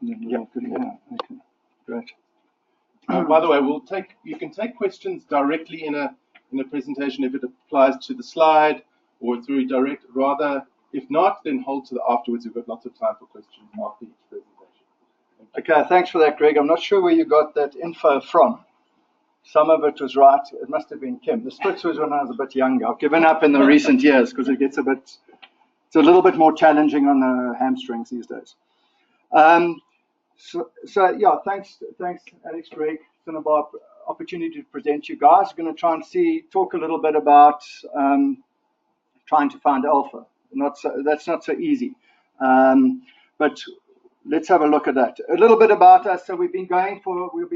Yeah. Okay. Great. By the way, you can take questions directly in a presentation if it applies to the slide or through direct. Rather, if not, then hold to the afterwards. We've got lots of time for questions after each presentation. Okay, thanks for that, Greg. I'm not sure where you got that info from. Some of it was right. It must have been Kim. The splits was when I was a bit younger. I've given up in the recent years because it's a little bit more challenging on the hamstrings these days. So yeah, thanks, Alex, Greg, Cinnabar, opportunity to present you guys. We're going to try and talk a little bit about trying to find alpha. That's not so easy, but let's have a look at that. A little bit about us. So we'll be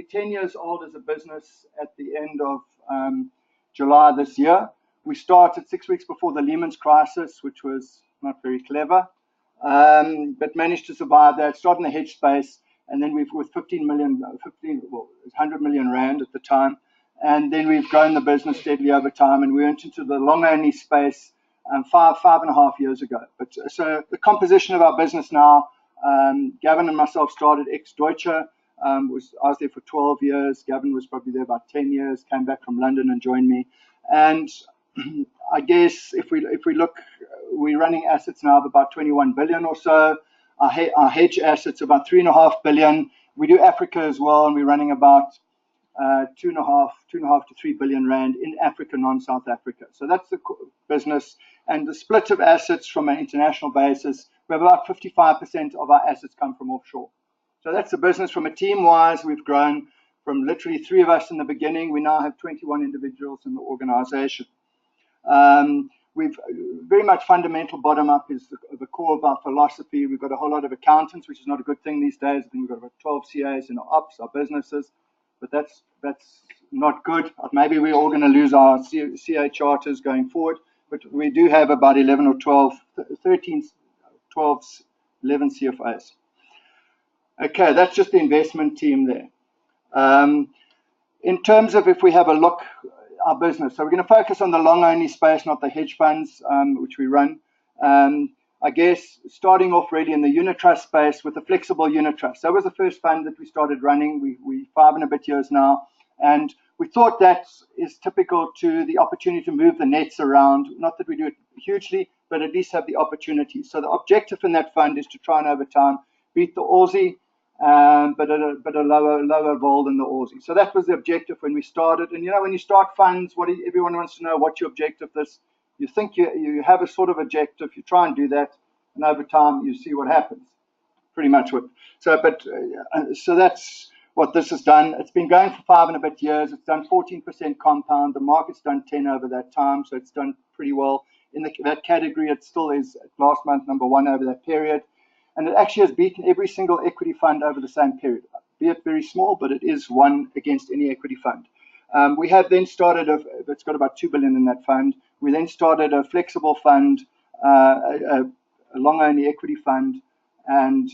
10 years old as a business at the end of July this year. We started 6 weeks before the Lehman's crisis, which was not very clever, but managed to survive that. Started in the hedge space, and then with 100 million rand at the time, and then we've grown the business steadily over time, and we went into the long-only space 5.5 years ago. But so the composition of our business now. Gavin and myself started ex-Deutsche. I was there for 12 years. Gavin was probably there about 10 years. Came back from London and joined me. And I guess if we look, we're running assets now of about 21 billion or so. Our hedge assets about 3.5 billion. We do Africa as well, and we're running about 2.5 to 3 billion rand in Africa, non-South Africa. So that's the business. And the split of assets from an international basis, we have about 55% of our assets come from offshore. So that's the business. From a team-wise, we've grown from literally 3 of us in the beginning. We now have 21 individuals in the organization. We've very much fundamental bottom-up is the core of our philosophy. We've got a whole lot of accountants, which is not a good thing these days. I think we've got about 12 CAs in our ops, our businesses, but that's not good. Maybe we're all going to lose our CA charters going forward, but we do have about 11 or 12, 13, 12, 11 CFAs. Okay, that's just the investment team there. In terms of if we have a look, our business, so we're going to focus on the long-only space, not the hedge funds, which we run. I guess starting off really in the unit trust space with the flexible unit trust. That was the first fund that we started running. We 5 and a bit years now, and we thought that is typical to the opportunity to move the nets around. Not that we do it hugely, but at least have the opportunity. So the objective in that fund is to try and over time beat the Aussie, but at a lower vol than the Aussie. So that was the objective when we started. And when you start funds, everyone wants to know what's your objective. You think you have a sort of objective, you try and do that, and over time you see what happens. Pretty much so that's what this has done. It's been going for 5 and a bit years. It's done 14% compound. The market's done 10 over that time, so it's done pretty well. In that category, it still is last month #1 over that period. And it actually has beaten every single equity fund over the same period, be it very small, but it is won against any equity fund. We have then started, it's got about 2 billion in that fund. We then started a flexible fund, a long-only equity fund, and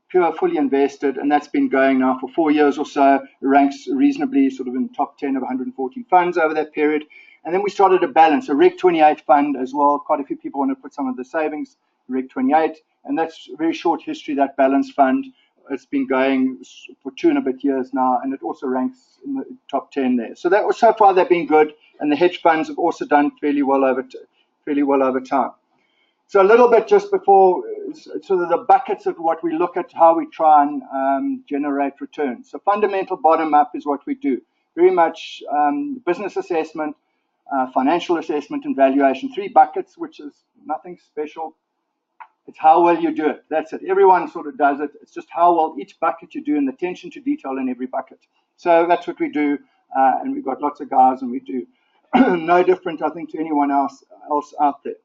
pure fully invested, and that's been going now for 4 years or so. It ranks reasonably sort of in the top 10 of 114 funds over that period. And then we started a balance, a Reg 28 fund as well. Quite a few people want to put some of the savings, Reg 28, and that's a very short history, that balance fund. It's been going for 2 and a bit years now, and it also ranks in the top 10 there. So that was, so far they've been good, and the hedge funds have also done fairly well over time. So a little bit just before, sort of the buckets of what we look at, how we try and generate returns. So fundamental bottom up is what we do. Very much business assessment, financial assessment, and valuation. 3 buckets, which is nothing special. It's how well you do it. That's it. Everyone sort of does it. It's just how well each bucket you do and the attention to detail in every bucket. So that's what we do, and we've got lots of guys, and we do no different, I think, to anyone else out there.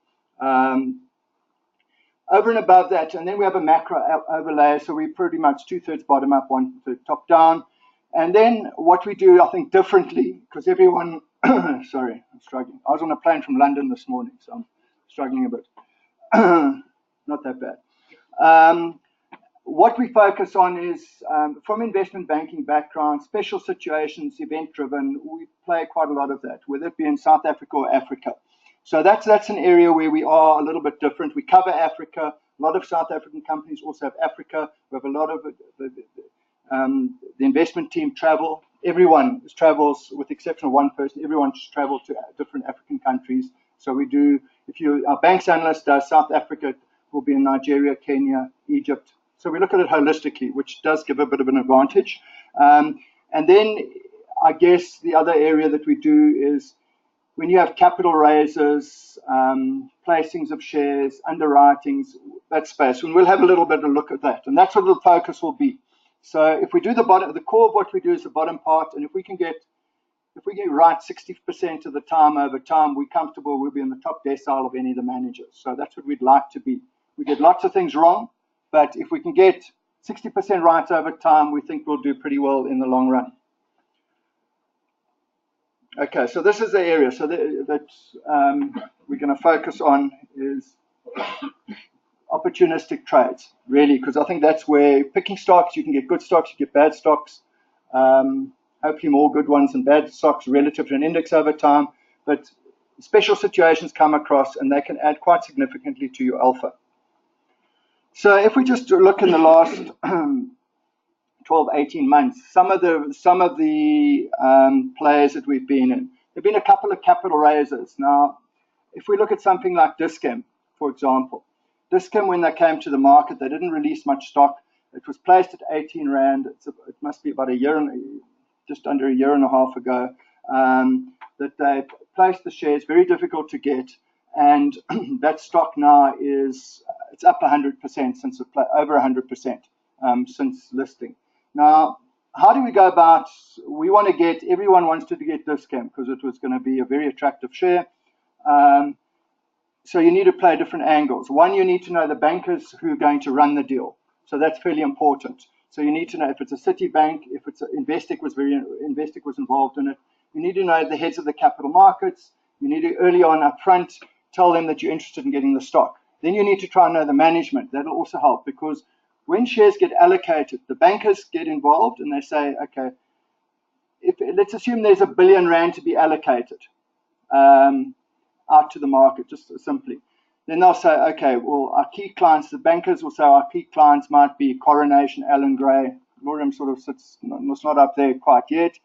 Over and above that, and then we have a macro overlay, so we pretty much 2/3 bottom up, 1/3 top down. And then what we do, I think, differently, because everyone, sorry, I'm struggling. I was on a plane from London this morning, so I'm struggling a bit. Not that bad. What we focus on is, from investment banking background, special situations, event-driven. We play quite a lot of that, whether it be in South Africa or Africa. So that's an area where we are a little bit different. We cover Africa A lot of South African companies also have Africa. We have a lot of the investment team travel. Everyone travels, with the exception of one person. Everyone just travels to different African countries. So we do. Our banks analyst does South Africa, will be in Nigeria, Kenya, Egypt. So we look at it holistically, which does give a bit of an advantage. And then I guess the other area that we do is when you have capital raises, placings of shares, underwritings, that space. And we'll have a little bit of a look at that. And that's what the focus will be. So if we do the core of what we do is the bottom part, and if we get right 60% of the time over time, we're comfortable we'll be in the top decile of any of the managers. So that's what we'd like to be. We get lots of things wrong, but if we can get 60% right over time, we think we'll do pretty well in the long run. Okay, so this is the area. So that we're going to focus on is opportunistic trades, really, because I think that's where picking stocks, you can get good stocks, you get bad stocks, hopefully more good ones than bad stocks relative to an index over time, but special situations come across and they can add quite significantly to your alpha. So if we just look in the last 12, 18 months, some of the players that we've been in, there've been a couple of capital raises. Now, if we look at something like Dis-Chem, for example, Dis-Chem, when they came to the market, they didn't release much stock. It was placed at 18 Rand. It must be about just under a year and a half ago, that they placed the shares, very difficult to get. And that stock now it's up 100% since over 100% since listing. Now, how do we go about? Everyone wants to get Dis-Chem because it was going to be a very attractive share. So you need to play different angles. One, you need to know the bankers who are going to run the deal. So that's fairly important. So you need to know if it's a Citibank, if it's Investec was involved in it. You need to know the heads of the capital markets. You need to early on up front tell them that you're interested in getting the stock. Then you need to try and know the management. That'll also help because when shares get allocated, the bankers get involved and they say, okay, let's assume there's R1 billion to be allocated out to the market, just simply. Then they'll say, okay, well, our key clients, the bankers will say our key clients might be Coronation, Allan Gray. Laurium sort of sits, it's not up there quite yet.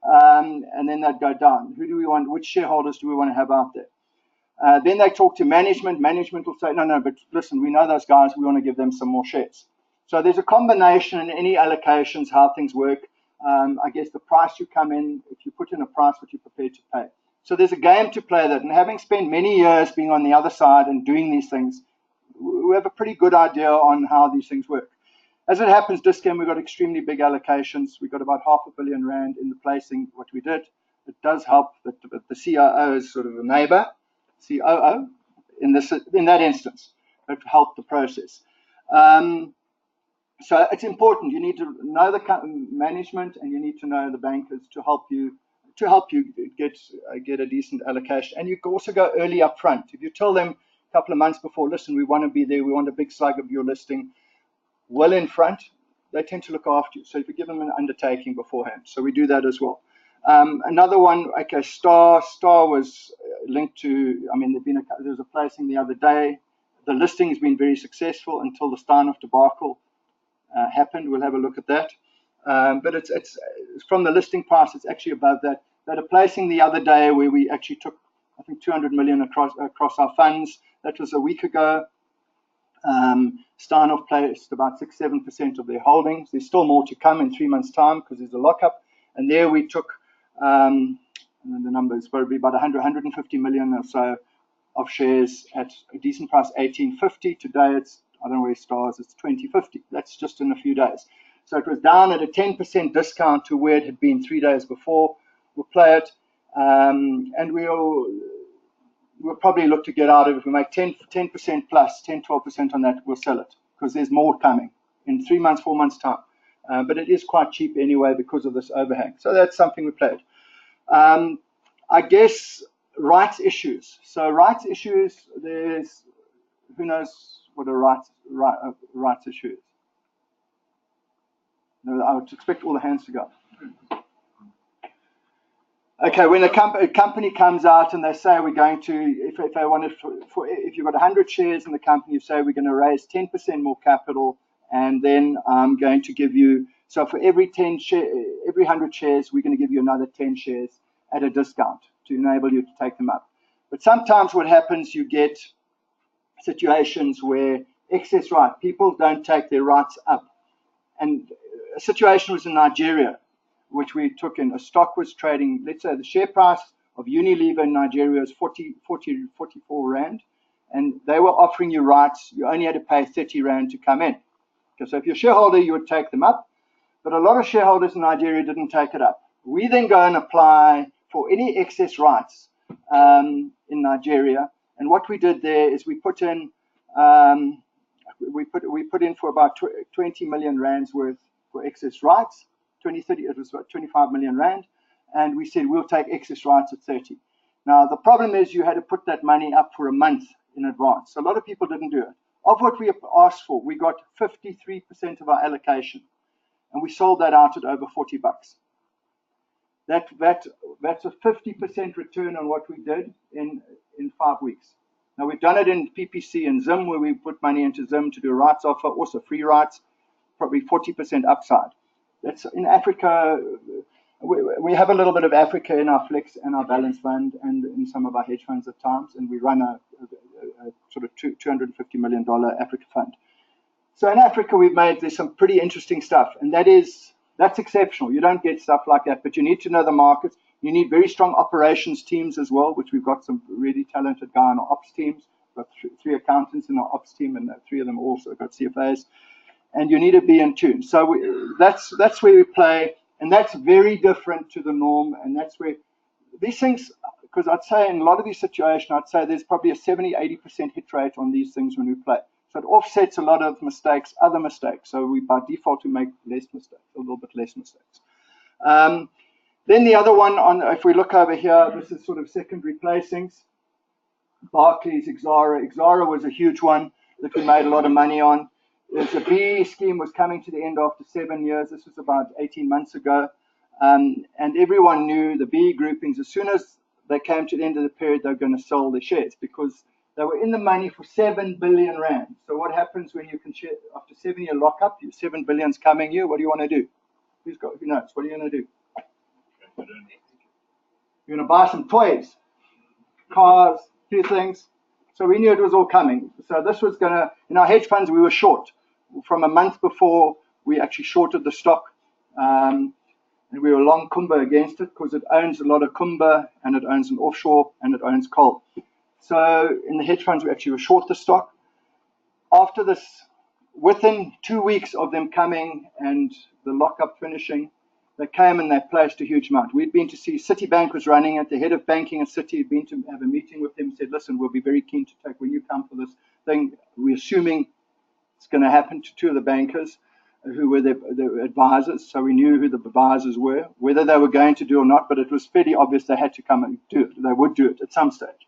And then they'd go down. Who do we want? Which shareholders do we want to have out there? Then they talk to management. Management will say, no, but listen, we know those guys. We want to give them some more shares. So there's a combination in any allocations, how things work. I guess the price you come in, if you put in a price, what you're prepared to pay. So there's a game to play that. And having spent many years being on the other side and doing these things, we have a pretty good idea on how these things work. As it happens, Dis-Chem, we've got extremely big allocations. We've got about R500 million in the placing, what we did. It does help that the COO is sort of a neighbor, COO, in that instance. It helped the process. So it's important. You need to know the management and you need to know the bankers to help you get a decent allocation. And you can also go early up front. If you tell them a couple of months before, listen, we want to be there, we want a big slug of your listing, well in front, they tend to look after you. So if you give them an undertaking beforehand. So we do that as well. Another one, okay, Star was linked to, there was a placing the other day. The listing has been very successful until the Steinhoff debacle happened. We'll have a look at that. But it's from the listing price, it's actually above that. They had a placing the other day where we actually took, I think, 200 million across our funds. That was a week ago. Steinhoff placed about 6-7% of their holdings. There's still more to come in 3 months' time because there's a lockup. And there we took, the number is probably about 150 million or so of shares at a decent price, 18.50. Today it's, I don't know where Stars, it's 20.50. That's just in a few days. So it was down at a 10% discount to where it had been 3 days before. We'll play it, and we'll probably look to get out of it. If we make 10% plus, 10-12% on that, we'll sell it because there's more coming in 3 months, 4 months' time. But it is quite cheap anyway because of this overhang. So that's something we played. I guess rights issues. So rights issues, there's, who knows what a rights issue is? No, I would expect all the hands to go. Okay, when a company comes out and they say we're going to, if they wanted, if you've got 100 shares in the company, you say we're going to raise 10% more capital, and then I'm going to give you, so for every 100 shares, we're going to give you another 10 shares at a discount to enable you to take them up. But sometimes what happens, you get situations where excess right, people don't take their rights up. And a situation was in Nigeria, which we took in. A stock was trading, let's say the share price of Unilever in Nigeria was 44 Rand, and they were offering you rights. You only had to pay 30 Rand to come in. Okay, so if you're a shareholder, you would take them up, but a lot of shareholders in Nigeria didn't take it up. We then go and apply for any excess rights in Nigeria, and what we did there is we put in for about 20 million rands worth for excess rights. 2030, it was about 25 million rand, and we said we'll take excess rights at 30. Now the problem is you had to put that money up for a month in advance. So a lot of people didn't do it. Of what we asked for, we got 53% of our allocation, and we sold that out at over 40 bucks. That's a 50% return on what we did in 5 weeks. Now we've done it in PPC and Zim, where we put money into Zim to do a rights offer, also free rights, probably 40% upside. That's in Africa. We have a little bit of Africa in our Flex and our Balance Fund and in some of our hedge funds at times, and we run a sort of $250 million Africa fund. So in Africa, there's some pretty interesting stuff, and that's exceptional. You don't get stuff like that, but you need to know the markets. You need very strong operations teams as well, which we've got some really talented guys on our ops teams. We've got 3 accountants in our ops team, and 3 of them also got CFAs. And you need to be in tune. So that's where we play, and that's very different to the norm. And that's where these things, because I'd say in a lot of these situations, I'd say there's probably a 70-80% hit rate on these things when we play. So it offsets a lot of mistakes, other mistakes. So we by default we make less mistakes, a little bit less mistakes. Then the other one, if we look over here, this is sort of secondary placings. Barclays, Exara. Exara was a huge one that we made a lot of money on. The BE scheme was coming to the end after 7 years. This was about 18 months ago. And everyone knew the BE groupings, as soon as they came to the end of the period, they were going to sell their shares because they were in the money for 7 billion rand. So what happens when you can share after 7-year lockup, your 7 billion's coming you? What do you want to do? Who knows? What are you going to do? You're going to buy some toys, cars, a few things. So we knew it was all coming. So this was going to, in our hedge funds, we were short. From a month before, we actually shorted the stock. And we were long Kumba against it because it owns a lot of Kumba, and it owns an offshore, and it owns coal. So in the hedge funds, we actually were short the stock. After this, within 2 weeks of them coming and the lockup finishing, they came and they placed a huge amount. We'd been to see Citibank was running it. The head of banking at Citi had been to have a meeting with them, said, listen, we'll be very keen to take, when you come for this thing, we're assuming it's going to happen to 2 of the bankers who were the advisors. So we knew who the advisors were, whether they were going to do or not, but it was fairly obvious they had to come and do it. They would do it at some stage.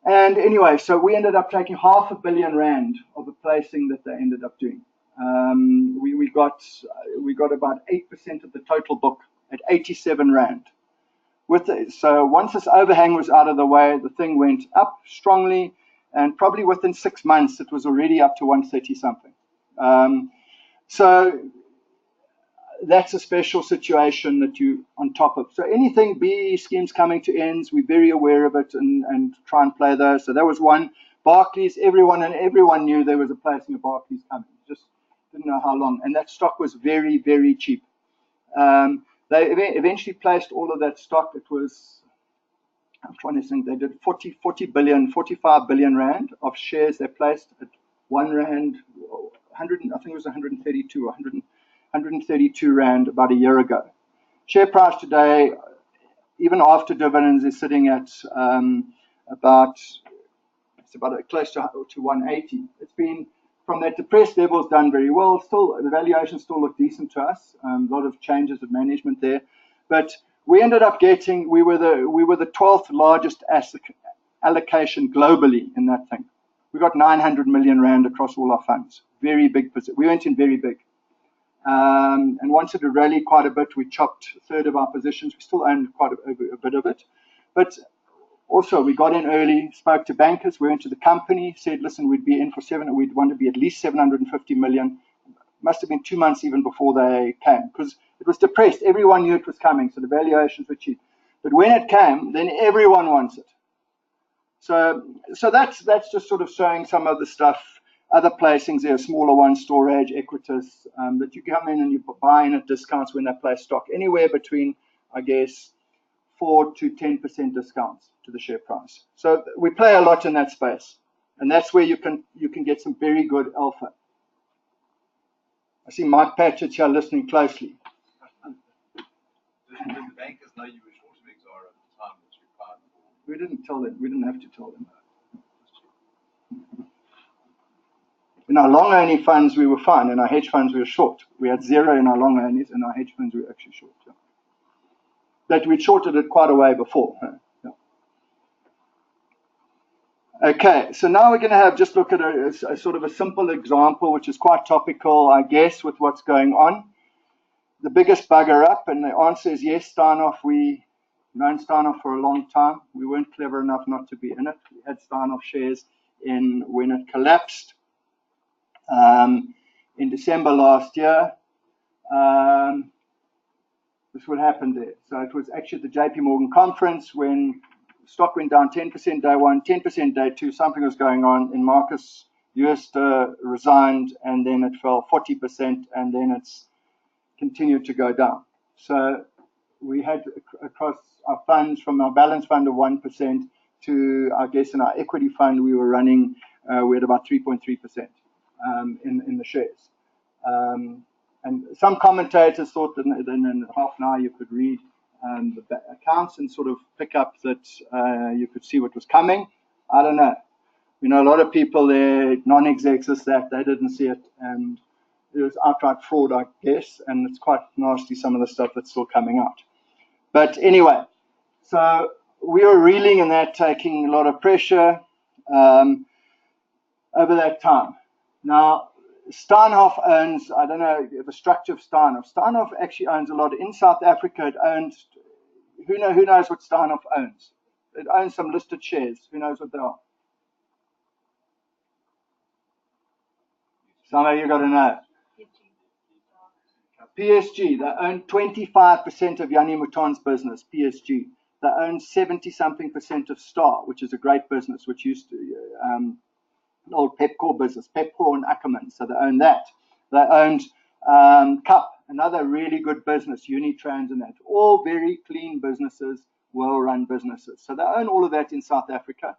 And anyway, so we ended up taking 500 million rand of the placing that they ended up doing. We got about 8% of the total book at 87 rand. So once this overhang was out of the way, the thing went up strongly, and probably within 6 months it was already up to 130 something. So that's a special situation that you on top of. So anything BE schemes coming to ends, we're very aware of it and try and play those. So that was one. Barclays, everyone knew there was a placing of Barclays coming. Just didn't know how long. And that stock was very, very cheap. They eventually placed all of that stock. It was, I'm trying to think, they did 45 billion rand of shares they placed at 1 rand, 100, I think it was 132 or 132 rand about a year ago. Share price today, even after dividends, is sitting at about close to 180. It's been from that depressed levels done very well. Still, the valuations still look decent to us. A lot of changes of management there, but we ended up getting, we were the 12th largest asset allocation globally in that thing. We got 900 million rand across all our funds. Very big position. We went in very big. And once it had rallied quite a bit, we chopped a third of our positions. We still owned quite a bit of it. But also, we got in early, spoke to bankers, we went to the company, said, listen, we'd be in for we'd want to be at least 750 million. Must have been 2 months even before they came, because it was depressed. Everyone knew it was coming, so the valuations were cheap. But when it came, then everyone wants it. So that's just sort of showing some of the stuff, other placings there, smaller ones, storage, Equitas, that you come in and you buy in at discounts when they place stock, anywhere between, I guess, 4 to 10% discounts to the share price. So we play a lot in that space, and that's where you can get some very good alpha. I see Mike Patchett here listening closely. Did the bankers know you were short of Exara at the time that you found? We didn't tell them. We didn't have to tell them. In our long only funds, we were fine. In our hedge funds, we were short. We had zero in our long onlys. In our hedge funds, we were actually short. Yeah. But we'd shorted it quite a way before. Yeah. Okay, so now we're going to just look at a sort of a simple example, which is quite topical, I guess, with what's going on. The biggest bugger up, and the answer is yes, Steinhoff. We've known Steinhoff for a long time. We weren't clever enough not to be in it. We had Steinhoff shares in when it collapsed in December last year. This would happen there. So it was actually at the JP Morgan conference when stock went down 10% day one, 10% day two, something was going on, and Marcus Jooste resigned, and then it fell 40%, and then it's continued to go down. So we had across our funds, from our balance fund of 1% to, I guess, in our equity fund, we were running, we had about 3.3% in the shares. And some commentators thought that in half an hour you could read the accounts and sort of pick up that you could see what was coming. I don't know. You know, a lot of people there, non-execs, that they didn't see it, and it was outright fraud, I guess, and it's quite nasty, some of the stuff that's still coming out. But anyway, so we were reeling in that, taking a lot of pressure over that time. Now, Steinhoff owns, I don't know the structure of Steinhoff. Steinhoff actually owns a lot. In South Africa, it owns, who knows what Steinhoff owns? It owns some listed shares. Who knows what they are? Some of you got to know. PSG, they own 25% of Yanni Mouton's business, PSG. They own 70-something% of Star, which is a great business, which used to, an old Pepcore business, Pepcore and Ackerman, so they own that. They owned Cup, another really good business, Unitrans and that. All very clean businesses, well-run businesses. So they own all of that in South Africa.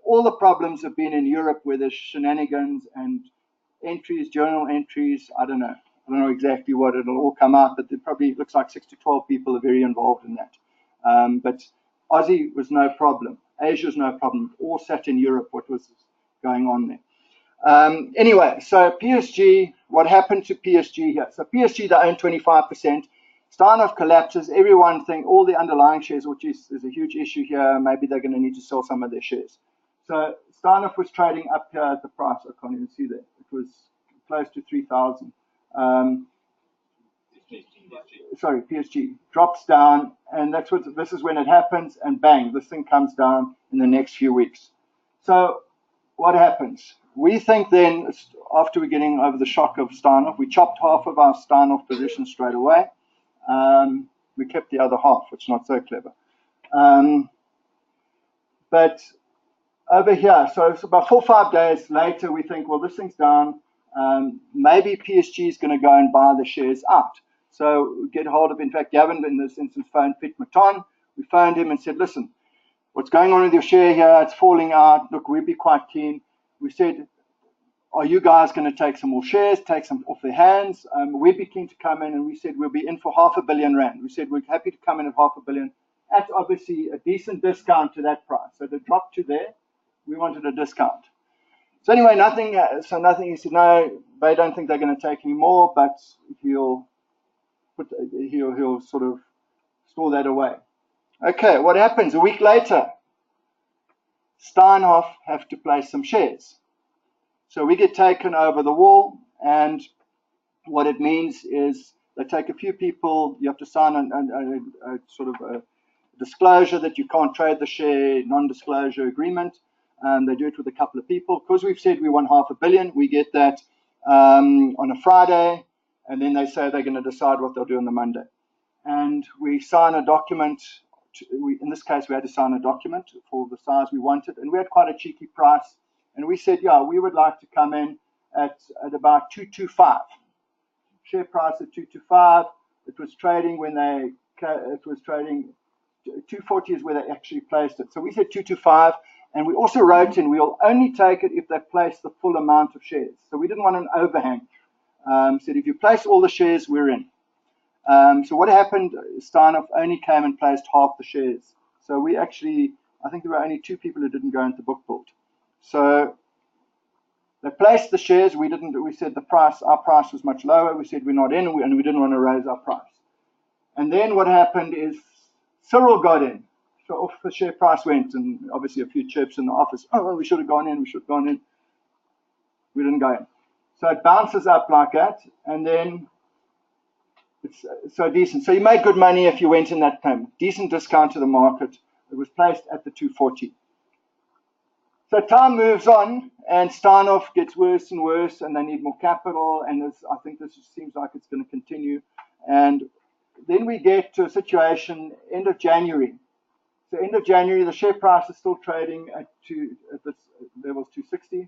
All the problems have been in Europe, where there's shenanigans and entries, journal entries, I don't know exactly what it'll all come out, but it probably looks like 6 to 12 people are very involved in that. But Aussie was no problem. Asia's no problem. All sat in Europe, what was going on there. Anyway, so PSG, what happened to PSG here? So PSG, they own 25%. Steinhoff collapses. Everyone think all the underlying shares, which is a huge issue here, maybe they're going to need to sell some of their shares. So Steinhoff was trading up here at the price. I can't even see that. It was close to 3,000. Sorry, PSG drops down, and this is when it happens, and bang, this thing comes down in the next few weeks. So what happens? We think then, after we're getting over the shock of Steinhoff, we chopped half of our Steinhoff position straight away. We kept the other half, which is not so clever. But over here, so it's about 4 or 5 days later, we think, well, this thing's down. Maybe PSG is going to go and buy the shares out. So we get hold of, in fact, Gavin in this instance phoned Fit Mouton. We phoned him and said, listen, what's going on with your share here? It's falling out. Look, we'd be quite keen. We said, are you guys going to take some more shares, take some off their hands? We'd be keen to come in, and we said we'll be in for R500 million. We said we're happy to come in at R500 million. That's obviously a decent discount to that price. So to drop to there, we wanted a discount. So anyway, nothing. He said, no, they don't think they're going to take any more, but he'll sort of store that away. Okay, what happens? A week later, Steinhoff have to place some shares. So we get taken over the wall, and What it means is they take a few people, you have to sign a sort of a disclosure that you can't trade the share, non-disclosure agreement. They do it with a couple of people. Because we've said we want $500 million, we get that on a Friday, and then they say they're going to decide what they'll do on the Monday. And we sign a document. In this case, we had to sign a document for the size we wanted, and we had quite a cheeky price. And we said, yeah, we would like to come in at about 225. Share price at 225. It was trading when it was trading 240 is where they actually placed it. So we said 225, and we also wrote in we'll only take it if they place the full amount of shares. So we didn't want an overhang. Said if you place all the shares, we're in. So what happened? Steinhoff only came and placed half the shares. So we actually, I think there were only 2 people who didn't go into book build. So they placed the shares. We didn't. We said our price was much lower. We said we're not in, and we didn't want to raise our price. And then what happened is Cyril got in. So off the share price went, and obviously a few chirps in the office. Oh, we should have gone in. We should have gone in. We didn't go in. So it bounces up like that, and then it's so decent. So you made good money if you went in that time. Decent discount to the market. It was placed at the 240. So time moves on, and Steinhoff gets worse and worse, and they need more capital, and I think this seems like it's going to continue. And then we get to a situation end of January. So end of January, the share price is still trading at this levels 260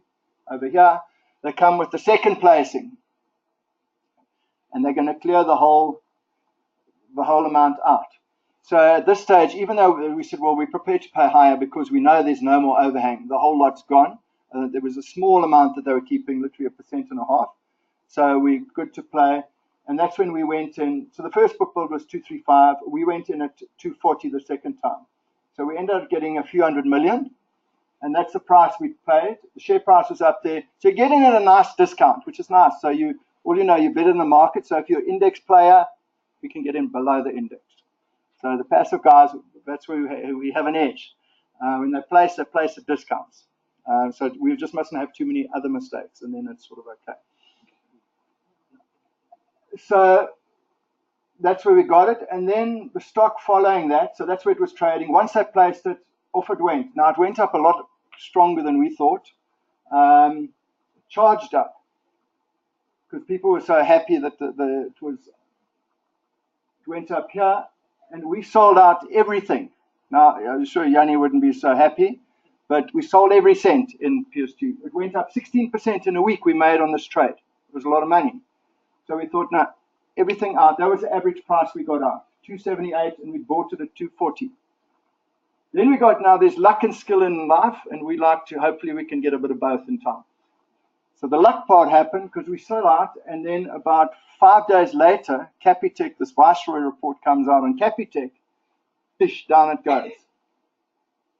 over here. They come with the second placing, and they're going to clear the whole amount out. So at this stage, even though we said, well, we're prepared to pay higher because we know there's no more overhang, the whole lot's gone. There was a small amount that they were keeping, literally 1.5%. So we're good to play. And that's when we went in. So the first book build was 235. We went in at 240 the second time. So we ended up getting a few $100 million. And that's the price we paid. The share price was up there. So you're getting at a nice discount, which is nice. So you bid in the market. So if you're an index player, we can get in below the index. So the passive guys, that's where we have an edge. When they place at discounts. So we just mustn't have too many other mistakes, and then it's sort of okay. So that's where we got it. And then the stock following that, so that's where it was trading. Once they placed it, off it went. Now it went up a lot stronger than we thought. Charged up. Because people were so happy that it went up here. And we sold out everything. Now, I'm sure Yanni wouldn't be so happy, but we sold every cent in PSG. It went up 16% in a week we made on this trade. It was a lot of money. So we thought, no, everything out. That was the average price we got out, 278, and we bought it at 240. Then we got, now there's luck and skill in life, and we like to, hopefully we can get a bit of both in time. So the luck part happened because we sold out, and then about 5 days later, Capitec, this Viceroy report comes out on Capitec, fish, down it goes.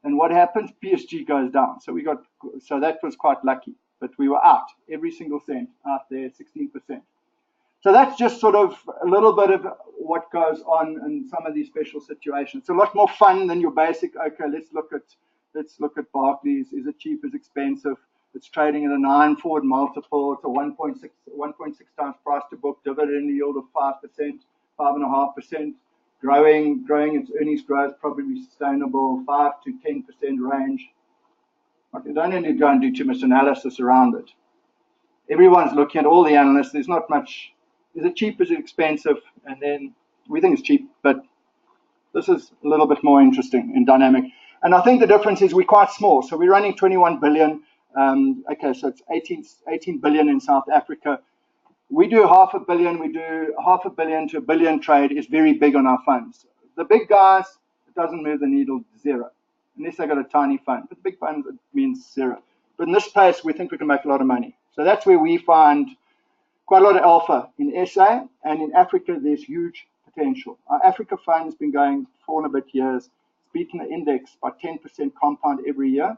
And what happens? PSG goes down. So that was quite lucky, but we were out, every single cent out there, 16%. So that's just sort of a little bit of what goes on in some of these special situations. It's a lot more fun than your basic, okay, let's look at Barclays. Is it cheap? Is it expensive? It's trading at a 9 forward multiple. It's a 1.6 times price to book, dividend yield of 5%, 5.5%, growing its earnings growth, probably sustainable, 5 to 10% range. But you don't need to go and do too much analysis around it. Everyone's looking at all the analysts. There's not much. Is it cheap? Is it expensive? And then we think it's cheap, but this is a little bit more interesting and dynamic. And I think the difference is we're quite small. So we're running 21 billion. Okay, so it's 18 billion in South Africa. We do $500 million. We do $500 million to $1 billion trade is very big on our funds. The big guys, it doesn't move the needle, zero, unless they got a tiny fund. But the big funds, it means zero. But in this place, we think we can make a lot of money. So that's where we find quite a lot of alpha in SA, and in Africa, there's huge potential. Our Africa fund has been going 4 and a bit years. It's beaten the index by 10% compound every year,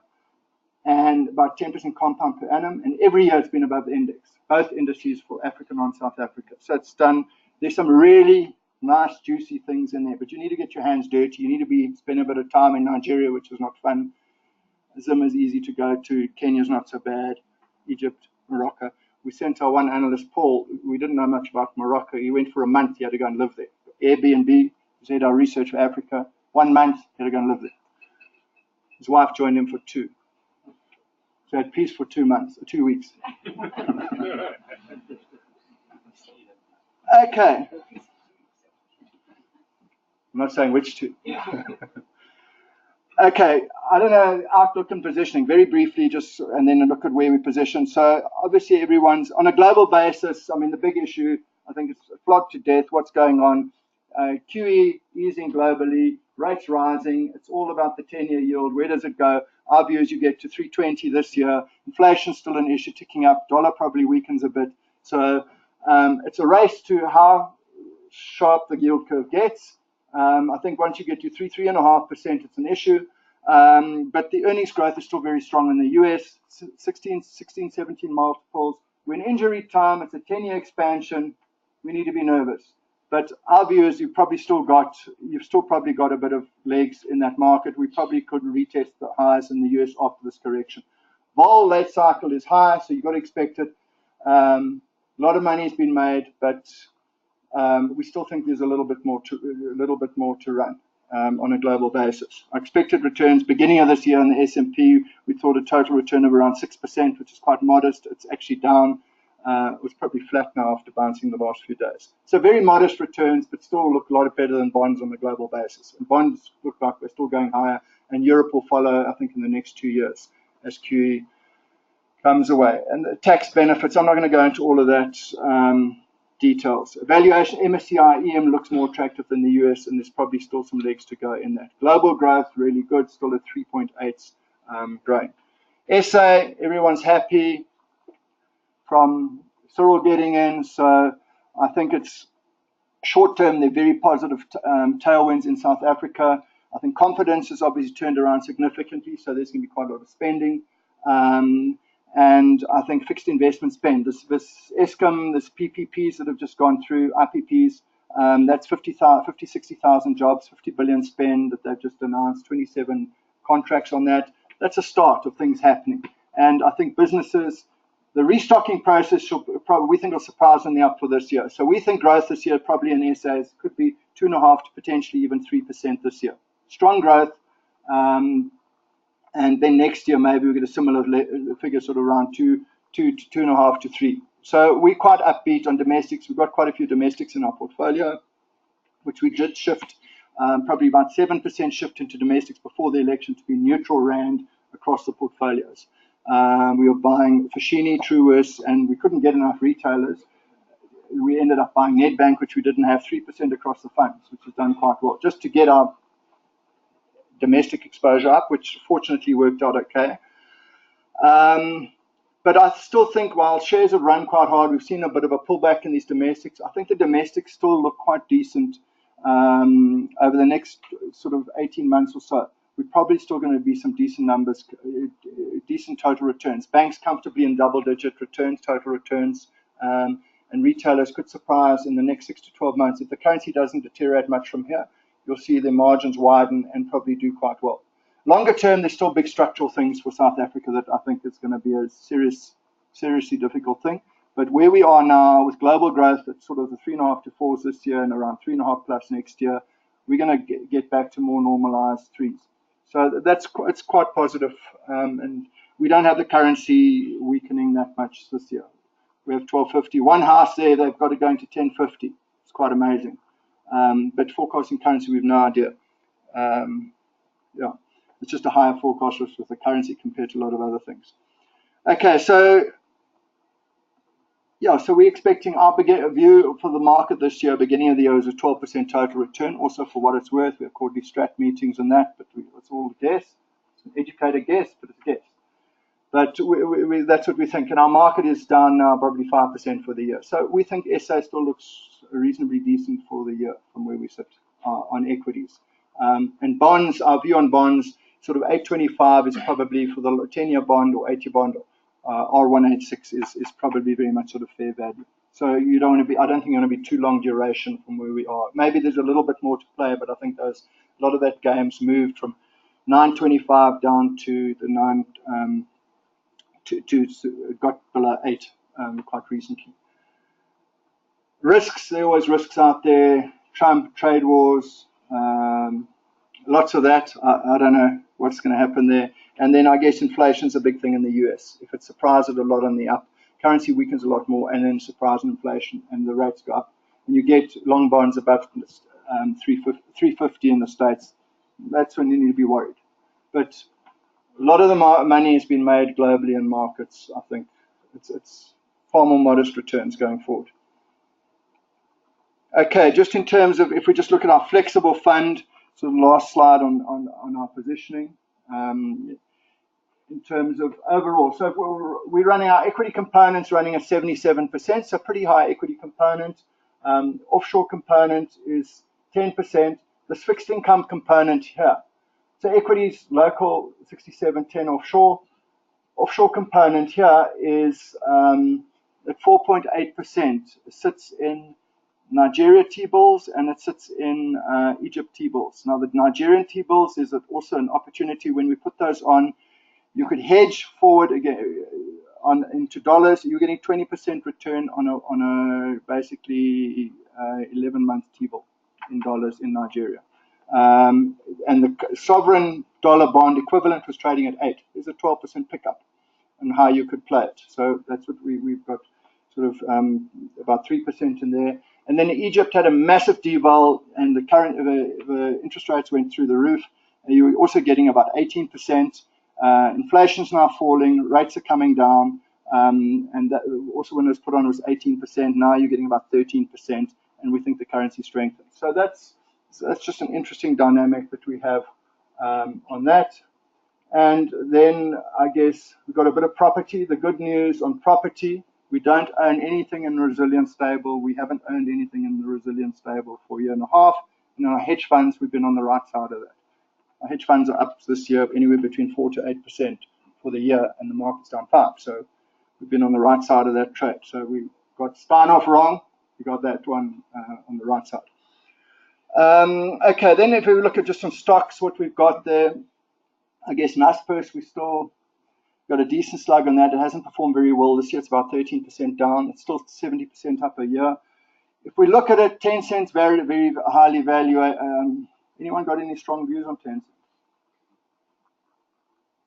and about 10% compound per annum, and every year it's been above the index, both indices for Africa and South Africa. So it's done, there's some really nice, juicy things in there, but you need to get your hands dirty. You need to spend a bit of time in Nigeria, which is not fun. Zim is easy to go to. Kenya's not so bad. Egypt, Morocco. we sent our one analyst, Paul. We didn't know much about Morocco. He went for a month. He had to go and live there. Airbnb. He did our research for Africa. 1 month. He had to go and live there. His wife joined him for 2. So had peace for 2 months, 2 weeks. Okay. I'm not saying which 2. Okay, I don't know, outlook and positioning, very briefly, just and then look at where we position. So obviously everyone's, on a global basis, I mean, the big issue, I think it's flogged to death, what's going on. QE easing globally, rates rising, it's all about the 10-year yield. Where does it go? Our view is you get to 320 this year. Inflation's still an issue, ticking up. Dollar probably weakens a bit. So it's a race to how sharp the yield curve gets. I think once you get to 3.5%, it's an issue. But the earnings growth is still very strong in the US, 16, 17 multiples. When injury time, it's a 10-year expansion. We need to be nervous. But our view is you've still probably got a bit of legs in that market. We probably could retest the highs in the US after this correction. Vol late cycle is high, so you've got to expect it. A lot of money has been made, but we still think there's a little bit more to run on a global basis. Our expected returns beginning of this year in the S&P, we thought a total return of around 6%, which is quite modest. It's actually down. It was probably flat now after bouncing the last few days. So very modest returns, but still look a lot better than bonds on a global basis. And bonds look like they're still going higher, and Europe will follow, I think, in the next 2 years as QE comes away. And the tax benefits, I'm not going to go into all of that. Details. Valuation, MSCI EM looks more attractive than the US, and there's probably still some legs to go in that. Global growth, really good, still at 3.8, growing. SA, everyone's happy from Cyril getting in, so I think it's short term, they're very positive tailwinds in South Africa. I think confidence has obviously turned around significantly, so there's going to be quite a lot of spending. And I think fixed investment spend, this Eskom, this PPPs that have just gone through, IPPs, that's 60,000 jobs, 50 billion spend that they've just announced, 27 contracts on that. That's a start of things happening. And I think businesses, the restocking process we think will surprise on the up for this year. So we think growth this year probably in SAs could be 2.5% to potentially even 3% this year. Strong growth. And then next year, maybe we'll get a similar figure, sort of around 2.5 to 3. So we're quite upbeat on domestics. We've got quite a few domestics in our portfolio, which we did shift, probably about 7% shift into domestics before the election to be neutral rand across the portfolios. We were buying Foschini, Truworths, and we couldn't get enough retailers. We ended up buying Nedbank, which we didn't have, 3% across the funds, which has done quite well, just to get our domestic exposure up, which fortunately worked out okay. But I still think while shares have run quite hard, we've seen a bit of a pullback in these domestics. I think the domestics still look quite decent over the next sort of 18 months or so. We're probably still going to be some decent numbers, decent total returns. Banks comfortably in double-digit returns, total returns, and retailers could surprise in the next 6 to 12 months. If the currency doesn't deteriorate much from here, you'll see their margins widen and probably do quite well. Longer term, there's still big structural things for South Africa that I think is going to be a seriously difficult thing. But where we are now with global growth at sort of the 3.5 to 4s this year and around 3.5 plus next year, we're going to get back to more normalized 3s. So it's quite positive. And we don't have the currency weakening that much this year. We have 12.50. One house there, they've got to go into 10.50. It's quite amazing. But forecasting currency, we have no idea. Yeah, it's just a higher forecast with the currency compared to a lot of other things. Okay, so yeah, so we're expecting our view for the market this year, beginning of the year, is a 12% total return. Also, for what it's worth, we have quarterly strat meetings and that, but it's all a guess. It's an educated guess, but it's a guess. But that's what we think. And our market is down now probably 5% for the year. So we think SA still looks reasonably decent for the year from where we sit on equities. And bonds, our view on bonds, sort of 825 is probably for the 10-year bond or 8-year bond. R186 is probably very much sort of fair value. So you don't want to be, I don't think you want to be too long duration from where we are. Maybe there's a little bit more to play, but I think a lot of that game's moved from 925 down to the got below 8 quite recently. Risks, there are always risks out there. Trump, trade wars, lots of that. I don't know what's going to happen there. And then I guess inflation's a big thing in the US. If it surprises a lot on the up, currency weakens a lot more, and then surprise inflation, and the rates go up. And you get long bonds above 350 in the States. That's when you need to be worried. But a lot of the money has been made globally in markets. I think it's far more modest returns going forward. Okay, just in terms of, if we just look at our flexible fund, so the last slide on our positioning, in terms of overall. So we're running our equity components running at 77%, so pretty high equity component. Offshore component is 10%. This fixed income component here. So equities, local, 67.10 offshore. Offshore component here is at 4.8%. It sits in Nigeria T-bills, and it sits in Egypt T-bills. Now, the Nigerian T-bills is also an opportunity. When we put those on, you could hedge forward again into dollars. You're getting 20% return on a basically 11-month T-bill in dollars in Nigeria. And the sovereign dollar bond equivalent was trading at 8. There's a 12% pickup on how you could play it. So that's what we've got, sort of about 3% in there. And then Egypt had a massive deval, and the interest rates went through the roof. And you were also getting about 18%. Inflation's now falling, rates are coming down, and that also when it was put on was 18%. Now you're getting about 13%, and we think the currency strengthens. So that's just an interesting dynamic that we have on that. And then I guess we've got a bit of property. The good news on property, we don't own anything in the resilient stable. We haven't owned anything in the resilient stable for a year and a half. And our hedge funds, we've been on the right side of that. Our hedge funds are up this year anywhere between 4 to 8% for the year, and the market's down 5%. So we've been on the right side of that trade. So we got Steinhoff wrong. We got that one on the right side. Okay, then if we look at just some stocks, what we've got there, I guess Naspers, we still got a decent slug on that. It hasn't performed very well this year. It's about 13% down. It's still 70% up a year. If we look at it, Tencent's very, very highly valued. Anyone got any strong views on Tencent?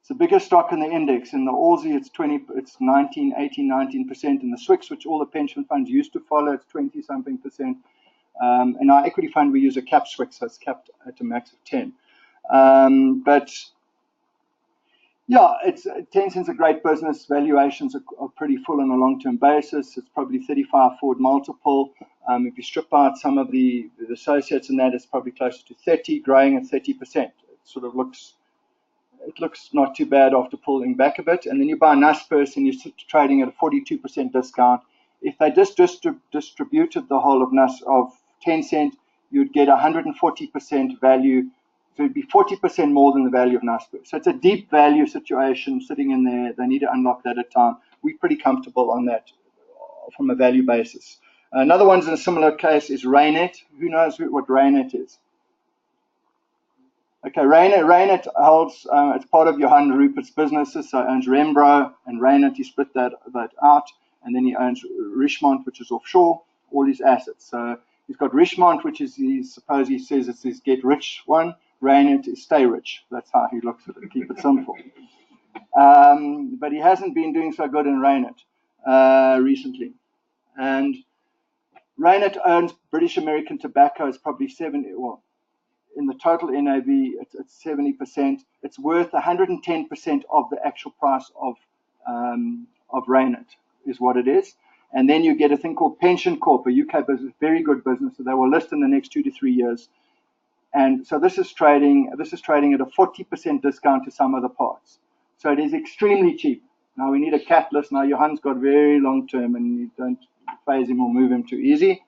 It's the biggest stock in the index. In the Aussie, it's 19, 18, 19%. In the Swix, which all the pension funds used to follow, it's 20-something percent. In our equity fund, we use a cap Swix, so it's capped at a max of 10. But yeah, Tencent's a great business. Valuations are pretty full on a long-term basis. It's probably 35 forward multiple. If you strip out some of the associates in that, it's probably closer to 30, growing at 30%. It sort of looks not too bad after pulling back a bit. And then you buy Naspers and you're trading at a 42% discount. If they just distributed the whole of Tencent, you'd get 140% value. So it'd be 40% more than the value of Naspers. So it's a deep value situation sitting in there. They need to unlock that at time. We're pretty comfortable on that from a value basis. Another one's in a similar case is Raynet. Who knows what Raynet is? Okay, Raynet holds, it's part of Johan Rupert's businesses, so he owns Rembro and Raynet. He split that out, and then he owns Richemont, which is offshore, all his assets. So he's got Richemont, which is, he says it's his get rich one. Raynet is stay rich. That's how he looks at it, keep it simple. But he hasn't been doing so good in Raynet recently. And Raynet owns British American Tobacco. It's probably 70, well, in the total NAV, it's 70%. It's worth 110% of the actual price of Raynet is what it is. And then you get a thing called Pension Corp, a UK business, very good business. So they will list in the next 2 to 3 years. And so this is trading at a 40% discount to some other parts. So it is extremely cheap. Now we need a catalyst. Now Johan's got very long term, and you don't phase him or move him too easy.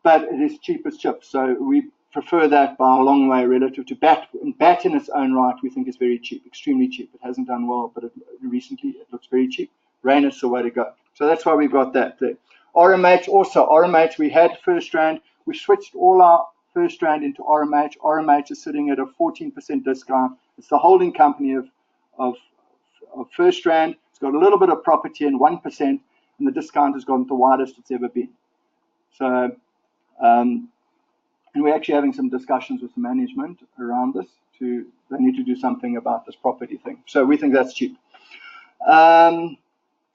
But it is cheap as chips. So we prefer that by a long way relative to BAT. And BAT in its own right, we think is very cheap, extremely cheap. It hasn't done well, but recently it looks very cheap. Rayner's the way to go. So that's why we've got that there. RMH also. RMH, we had FirstRand. We switched all our FirstRand into RMH. RMH is sitting at a 14% discount. It's the holding company of FirstRand. It's got a little bit of property and 1%, and the discount has gone the widest it's ever been. So, and we're actually having some discussions with the management around this. They need to do something about this property thing. So we think that's cheap. Okay,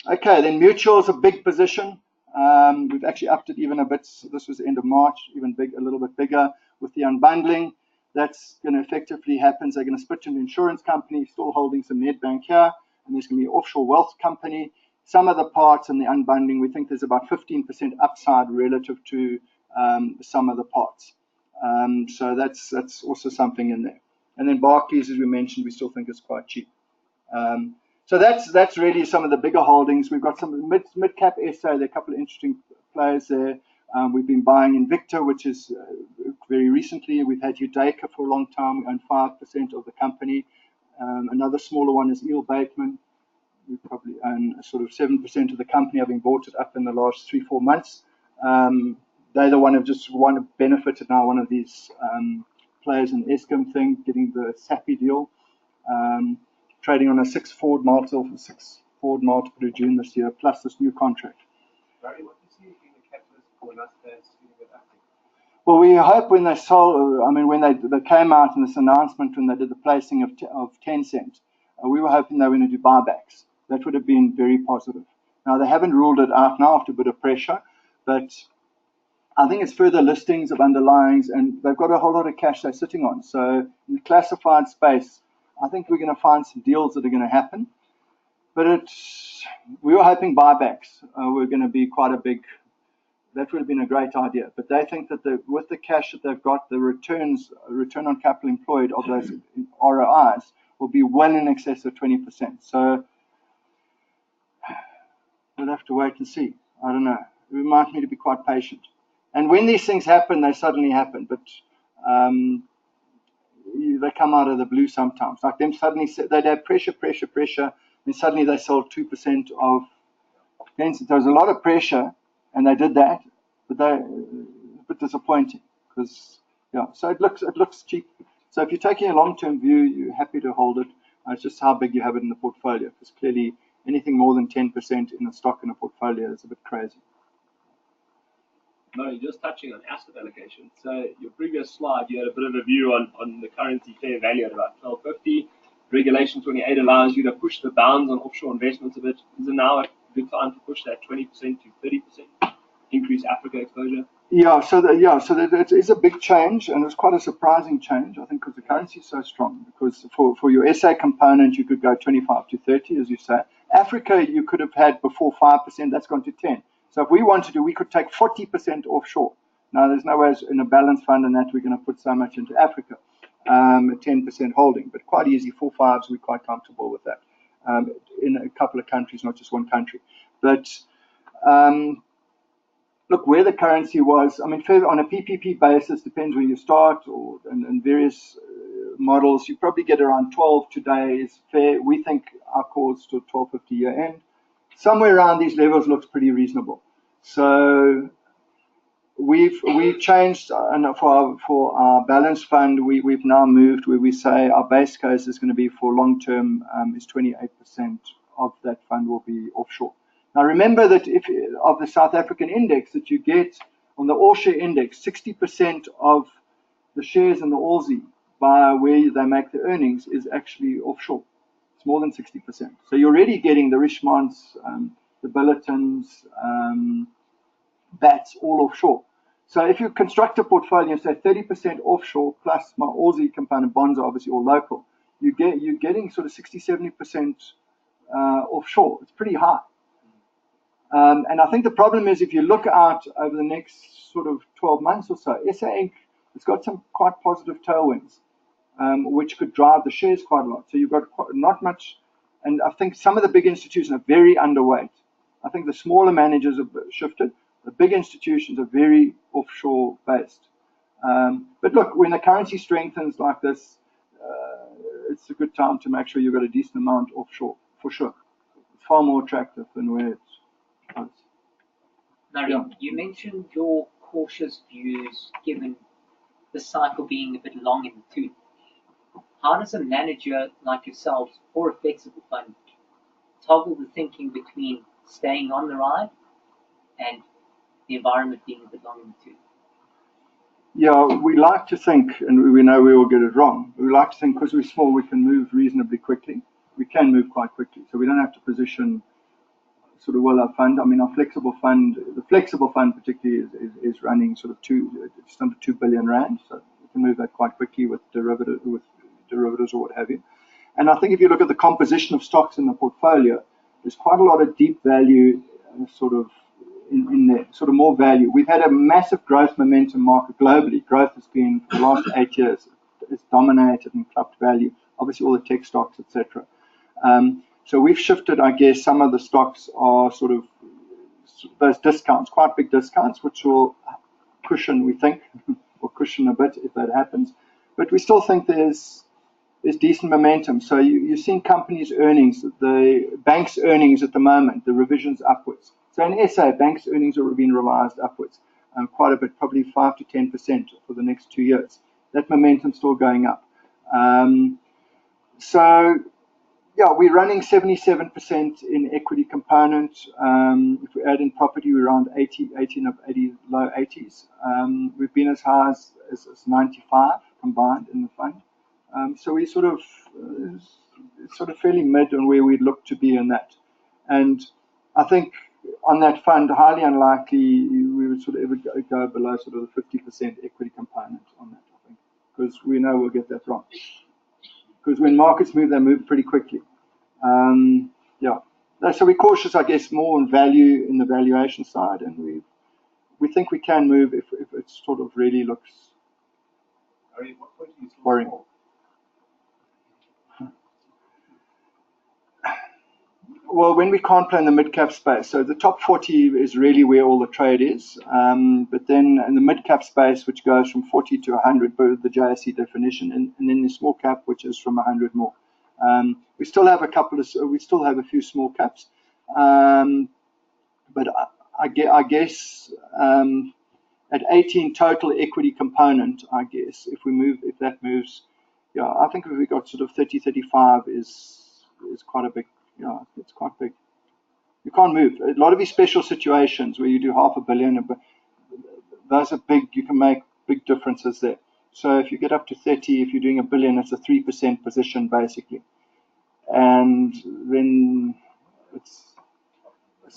then mutual's a big position. We've actually upped it even a bit. So this was the end of March, even a little bit bigger with the unbundling. That's going to effectively happen. They're going to split into insurance company, still holding some Nedbank here, and there's going to be an offshore wealth company. Some of the parts in the unbundling, we think there's about 15% upside relative to some of the parts. So that's also something in there. And then Barclays, as we mentioned, we still think is quite cheap. So that's really some of the bigger holdings. We've got some mid-cap SA. There are a couple of interesting players there. We've been buying Invicta, which is very recently. We've had Udaica for a long time. We own 5% of the company. Another smaller one is Eel Bateman. We probably own sort of 7% of the company, having bought it up in the last 3-4 months. They're the one who just benefited now, one of these players in the Eskom thing, getting the SAPI deal. Trading on a 6 forward multiple to June this year, plus this new contract. Barry, what do you see as being the catalyst for Naspers getting it active? Well, we hope when they sold, I mean, when they came out in this announcement when they did the placing of 10 cents, we were hoping they were going to do buybacks. That would have been very positive. Now, they haven't ruled it out now after a bit of pressure, but I think it's further listings of underlyings, and they've got a whole lot of cash they're sitting on. So in the classified space, I think we're going to find some deals that are going to happen. But we were hoping buybacks were going to be quite a big, that would have been a great idea. But they think that with the cash that they've got, the return on capital employed of those ROIs will be well in excess of 20%. So we'll have to wait and see. I don't know. We might need to be quite patient. And when these things happen, they suddenly happen. But they come out of the blue sometimes. Like them suddenly, they'd have pressure, and suddenly they sold 2% of. There was a lot of pressure, and they did that, but they're a bit disappointing because So it looks cheap. So if you're taking a long-term view, you're happy to hold it. It's just how big you have it in the portfolio, because clearly anything more than 10% in a stock in a portfolio is a bit crazy. No, you're just touching on asset allocation. So your previous slide, you had a bit of a view on the currency fair value at about 1250. Regulation 28 allows you to push the bounds on offshore investments a bit. Is it now a good time to push that 20% to 30%? Increase Africa exposure? It is a big change, and it's quite a surprising change, I think, because the currency is so strong. Because for your SA component, you could go 25 to 30, as you say. Africa, you could have had before 5%, that's gone to 10. So if we wanted to, we could take 40% offshore. Now, there's no way in a balanced fund and that we're going to put so much into Africa, a 10% holding, but quite easy, 4/5s, we're quite comfortable with that in a couple of countries, not just one country. But look, where the currency was, I mean, on a PPP basis, depends where you start, and various models, you probably get around 12 today is fair. We think our course to 1250 year end. Somewhere around these levels looks pretty reasonable. So we've changed, and for our balance fund, we've now moved where we say our base case is going to be for long term is 28% of that fund will be offshore. Now remember that if of the South African index that you get on the all share index, 60% of the shares in the Aussie by where they make the earnings is actually offshore. It's more than 60%. So you're already getting the Richmonds, the Billitons, BATs all offshore. So if you construct a portfolio, say 30% offshore plus my Aussie component, bonds are obviously all local, you're getting sort of 60-70% offshore. It's pretty high. And I think the problem is if you look out over the next sort of 12 months or so, SA Inc. has got some quite positive tailwinds, which could drive the shares quite a lot. So you've got not much, and I think some of the big institutions are very underweight. I think the smaller managers have shifted. The big institutions are very offshore based. But look, when the currency strengthens like this, it's a good time to make sure you've got a decent amount offshore, for sure. It's far more attractive than where it's. Laurium, you mentioned your cautious views given the cycle being a bit long in the tooth. How does a manager like yourself or a flexible fund toggle the thinking between staying on the ride and the environment being a bit longer in the tooth? Yeah, we like to think, and we know we will get it wrong. We like to think because we're small, we can move reasonably quickly. We can move quite quickly, so we don't have to position sort of well our fund. I mean, our flexible fund, the flexible fund particularly is running sort of just under 2 billion rand, so we can move that quite quickly with derivatives or what have you. And I think if you look at the composition of stocks in the portfolio, there's quite a lot of deep value sort of in there, sort of more value. We've had a massive growth momentum market globally. Growth has been, for the last 8 years, it's dominated and clubbed value. Obviously, all the tech stocks, etc. So we've shifted, I guess, some of the stocks are sort of those discounts, quite big discounts, which will cushion, we think, or cushion a bit if that happens. But we still think there's decent momentum. So you're seeing companies' earnings, the banks' earnings at the moment, the revisions upwards. So in SA, banks' earnings are being revised upwards quite a bit, probably 5 to 10% for the next 2 years. That momentum's still going up. So yeah, we're running 77% in equity component. If we add in property, we're around 80, low 80s. We've been as high as 95 combined in the fund. So we sort of fairly mid on where we'd look to be in that. And I think on that fund, highly unlikely we would sort of ever go below sort of the 50% equity component on that, I think, because we know we'll get that wrong. Because when markets move, they move pretty quickly. Yeah. So we're cautious, I guess, more on value in the valuation side, and we think we can move if it sort of really looks worrying. Well, when we can't play in the mid-cap space, so the top 40 is really where all the trade is. But then in the mid-cap space, which goes from 40 to 100, by the JSE definition, and then the small cap, which is from 100 more. We still have a few small caps, but I guess at 18 total equity component, I guess if that moves, yeah, I think if we got sort of 30, 35 is quite a big. Yeah, it's quite big. You can't move. A lot of these special situations where you do 500 million, those are big. You can make big differences there. So if you get up to 30, if you're doing 1 billion, it's a 3% position basically, and then it's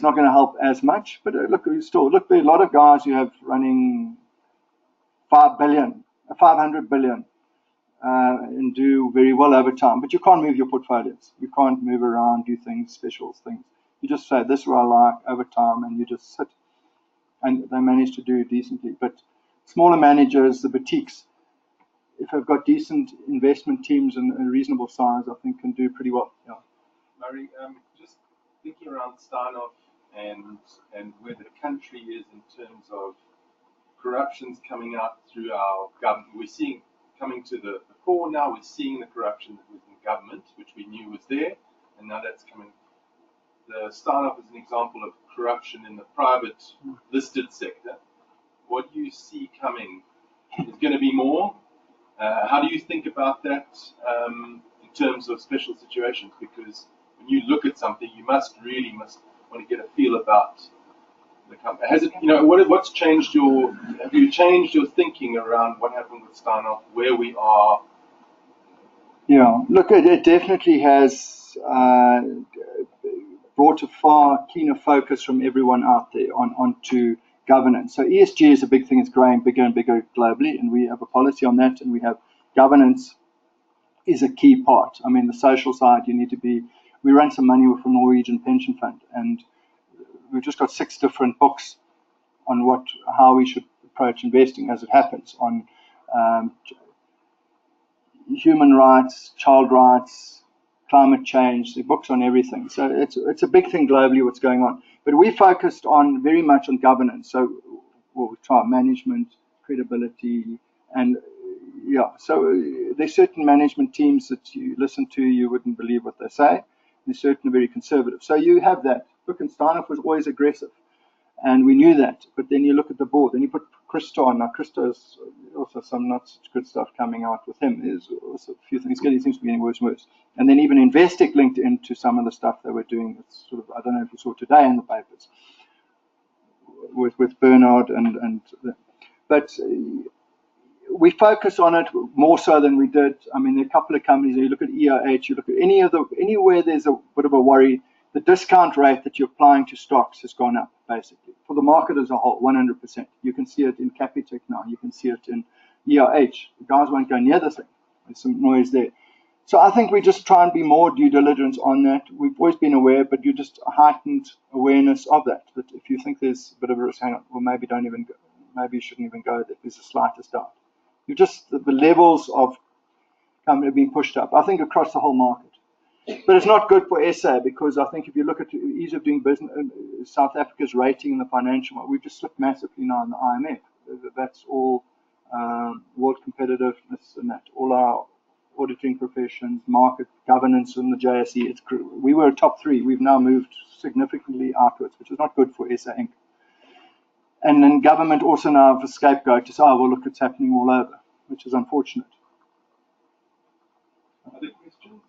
not going to help as much. But look, there are a lot of guys who have running 5 billion, 500 billion. And do very well over time. But you can't move your portfolios. You can't move around, do things, special things. You just say, this is what I like over time, and you just sit. And they manage to do it decently. But smaller managers, the boutiques, if they've got decent investment teams and a reasonable size, I think can do pretty well. Yeah. Murray, just thinking around Steinhoff and where the country is in terms of corruptions coming out through our government. We're seeing coming to the fore now, we're seeing the corruption that was in government, which we knew was there, and now that's coming. The Steinhoff is an example of corruption in the private listed sector. What do you see coming? Is going to be more? How do you think about that in terms of special situations? Because when you look at something, you must want to get a feel about the company. Has it, what's changed have you changed your thinking around what happened with Steinhoff, where we are? Yeah, look, it definitely has brought a far keener focus from everyone out there onto governance. So ESG is a big thing. It's growing bigger and bigger globally, and we have a policy on that, and we have governance is a key part. I mean, the social side, we run some money from Norwegian pension fund, and we've just got 6 different books on how we should approach investing as it happens on human rights, child rights, climate change. The books on everything. So it's a big thing globally what's going on. But we focused very much on governance. So we'll try management, credibility, and yeah. So there's certain management teams that you listen to, you wouldn't believe what they say. They're certainly very conservative. So you have that. Look, and Steinhoff was always aggressive, and we knew that. But then you look at the board, then you put Christo, and now Christo's also some not such good stuff coming out with him. There's also a few things. It seems to be getting worse and worse. And then even Investec linked into some of the stuff they were doing. It's sort of, I don't know if you saw today in the papers with Bernard but we focus on it more so than we did. I mean, there are a couple of companies. You look at EOH, you look at anywhere there's a bit of a worry. The discount rate that you're applying to stocks has gone up, basically, for the market as a whole, 100%. You can see it in Capitec now. You can see it in EOH. The guys won't go near this thing. There's some noise there. So I think we just try and be more due diligence on that. We've always been aware, but you just heightened awareness of that. But if you think there's a bit of a risk, hang on, well, maybe don't even go. Maybe you shouldn't even go there. There's the slightest doubt. You just, the levels of company have been pushed up, I think, across the whole market. But it's not good for SA, because I think if you look at the ease of doing business, South Africa's rating in the financial market, we've just slipped massively now in the IMF. That's all world competitiveness and that. All our auditing professions, market governance in the JSE, we were top 3. We've now moved significantly outwards, which is not good for SA Inc. And then government also now have a scapegoat to say, oh, well, look, it's happening all over, which is unfortunate. Other questions?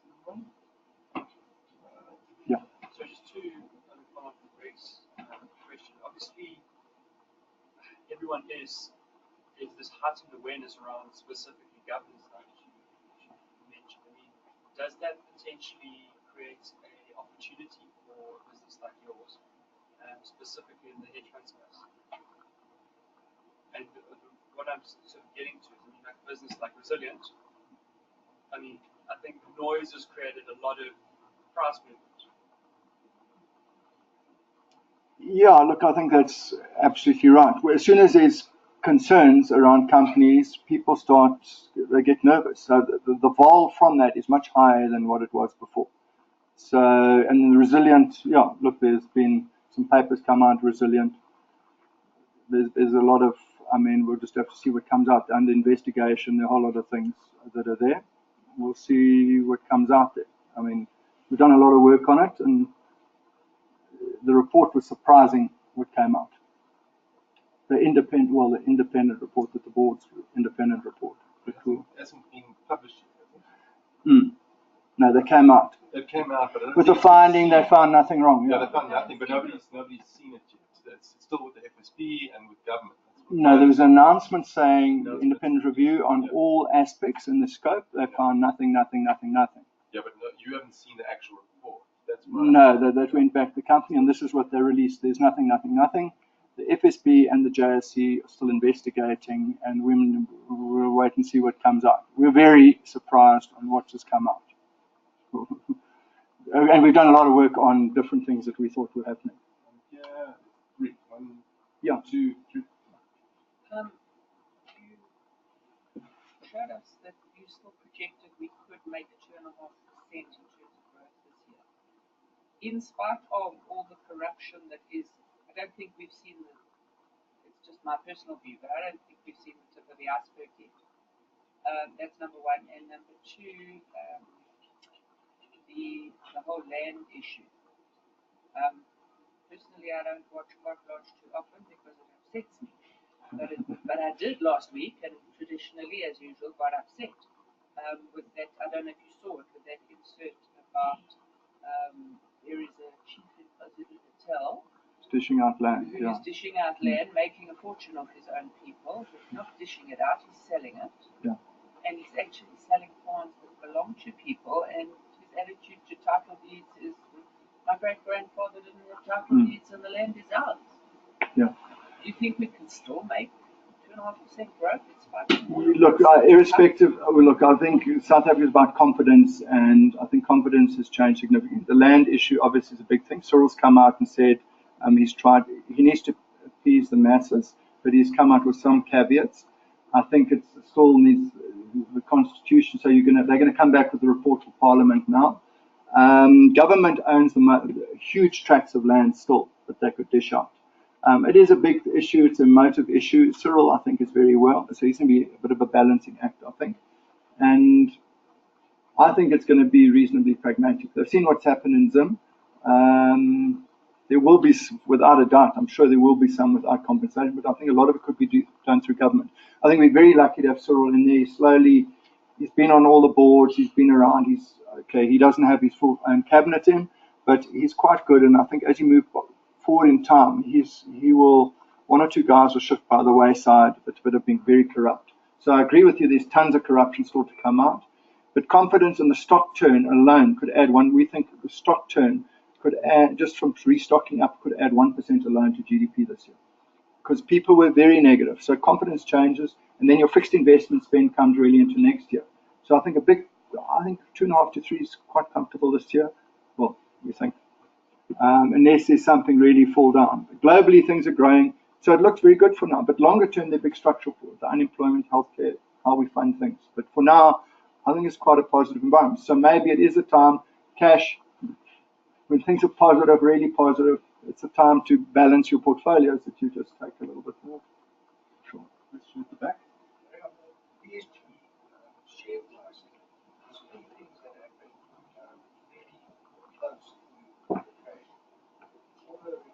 Yeah. So just to follow up with Greg's question, obviously everyone there's this heightened awareness around specifically governance like you mentioned. I mean, does that potentially create an opportunity for a business like yours, specifically in the hedge fund space? And what I'm sort of getting to is, I mean, like a business like Resilient, I mean, I think noise has created a lot of price movement. Yeah, look, I think that's absolutely right. As soon as there's concerns around companies, people they get nervous. So the vol from that is much higher than what it was before. So, and the Resilient, yeah, look, there's been some papers come out, Resilient. There's a lot of, I mean, we'll just have to see what comes out. Under investigation, there are a whole lot of things that are there. We'll see what comes out there. I mean, we've done a lot of work on it, and the report was surprising what came out. The independent report, that the board's independent report. It hasn't been published yet. No, they came out. It came out, but with the finding, they found nothing wrong. Yeah, they found nothing, but nobody's seen it yet. It's still with the FSB and with government. No, there was an announcement saying independent review on all aspects in the scope. They found nothing. Yeah, but no, you haven't seen the actual report. That's right. No, that went back to the company, and this is what they released. There's nothing. The FSB and the JSE are still investigating, and we'll wait and see what comes out. We're very surprised on what has come out. And we've done a lot of work on different things that we thought were happening. Yeah, 3, 1, Yeah. 2, 3. You showed us that you still projected we could make 2.5% in terms of growth this year. In spite of all the corruption that is, I don't think we've seen it's just my personal view, but I don't think we've seen the tip of the iceberg yet. That's number one. And number two, the whole land issue. Personally, I don't watch Carte Blanche too often because it upsets me. But I did last week, and traditionally, as usual, got upset with that. I don't know if you saw it, with that insert about there is a chief in KwaZulu-Natal Dishing out land. who is dishing out land, making a fortune of his own people. He's not dishing it out; he's selling it. Yeah. And he's actually selling farms that belong to people. And his attitude to title deeds is, my great-grandfather didn't have title deeds, and the land is ours. Yeah. Do you think we can still make 2.5% growth in spite of all of Look, this? irrespective, look, I think South Africa is about confidence, and I think confidence has changed significantly. The land issue obviously is a big thing. Cyril's come out and said he needs to appease the masses, but he's come out with some caveats. I think it still needs the constitution, so they're going to come back with the report to Parliament now. Government owns huge tracts of land still that they could dish out. It is a big issue. It's a motive issue. Cyril, I think, is very well. So he's going to be a bit of a balancing act, I think. And I think it's going to be reasonably pragmatic. They've seen what's happened in Zim. there will be, without a doubt, I'm sure there will be some without compensation, but I think a lot of it could be done through government. I think we're very lucky to have Cyril in there. Slowly, he's been on all the boards, he's been around, he's okay, he doesn't have his full own cabinet in, but he's quite good, and I think as you move forward in time, he will, one or two guys will shift by the wayside, but have been very corrupt. So I agree with you, there's tons of corruption still to come out, but confidence in the stock turn alone could add one. We think the stock turn could add, just from restocking up, could add 1% alone to GDP this year. Because people were very negative. So confidence changes, and then your fixed investment spend comes really into next year. So I think 2.5 to 3 is quite comfortable this year. Well, we think. Unless there's something really fall down. But globally, things are growing. So it looks very good for now. But longer term, they're big structural forces, the unemployment, healthcare, how we fund things. But for now, I think it's quite a positive environment. So maybe it is a time, cash, when things are positive, really positive, it's a time to balance your portfolios that you just take a little bit more. Sure. Question at the back. PSG share price. There's many things that happen very close to the trade. Although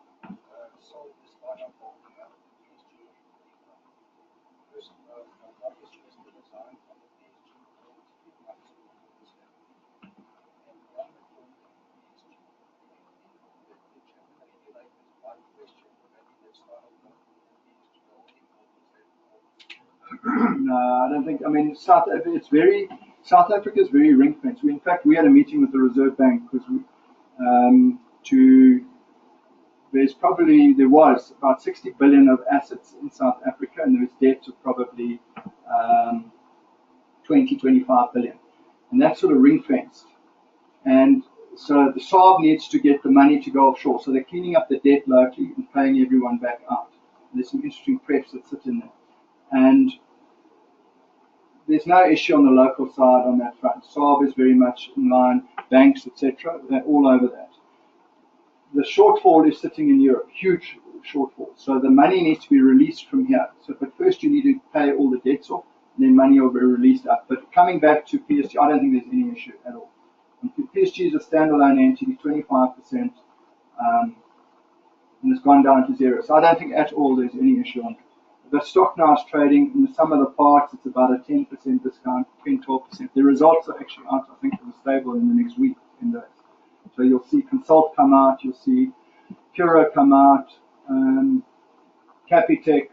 sold this one-off holding out of the PSG. First, what was just the design from the PSG for 3 months before this happened. And one reform from the PSG. The German regulators, one question, maybe let's start off with the PSG holding companies. No, I don't think. I mean, South Africa is very ring fenced. In fact, we had a meeting with the Reserve Bank because there was about 60 billion of assets in South Africa, and there was debts of probably 25 billion, and that's sort of ring fenced. And so the SARB needs to get the money to go offshore. So they're cleaning up the debt locally and paying everyone back out. There's some interesting preps that sit in there. And there's no issue on the local side on that front. SARB is very much in line, banks, etc. They're all over that. The shortfall is sitting in Europe, huge shortfall. So the money needs to be released from here. So, but first you need to pay all the debts off, and then money will be released up. But coming back to PSG, I don't think there's any issue at all. PSG is a standalone entity, 25%, and it's gone down to 0. So I don't think at all there's any issue on it. The stock now is trading in the sum of the parts, it's about a 10% discount, 10-12%. The results are actually out, I think, in stable in the next week. So you'll see Consult come out, you'll see Puro come out, Capitec,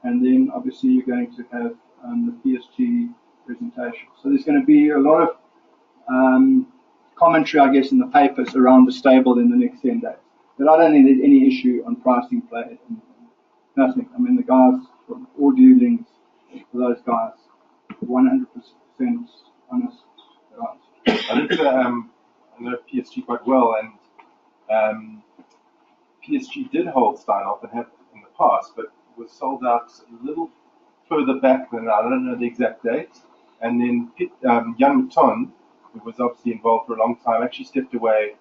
and then obviously you're going to have the PSG presentation. So there's going to be a lot of commentary, I guess, in the papers around the stable in the next 10 days. But I don't think there's any issue on pricing play. Nothing. I mean, the guys from all dealings for those guys, 100% honest guys. I know PSG quite well, and PSG did hold Steinhoff and have in the past, but was sold out a little further back than I don't know the exact date. And then Jan Mouton, who was obviously involved for a long time, actually stepped away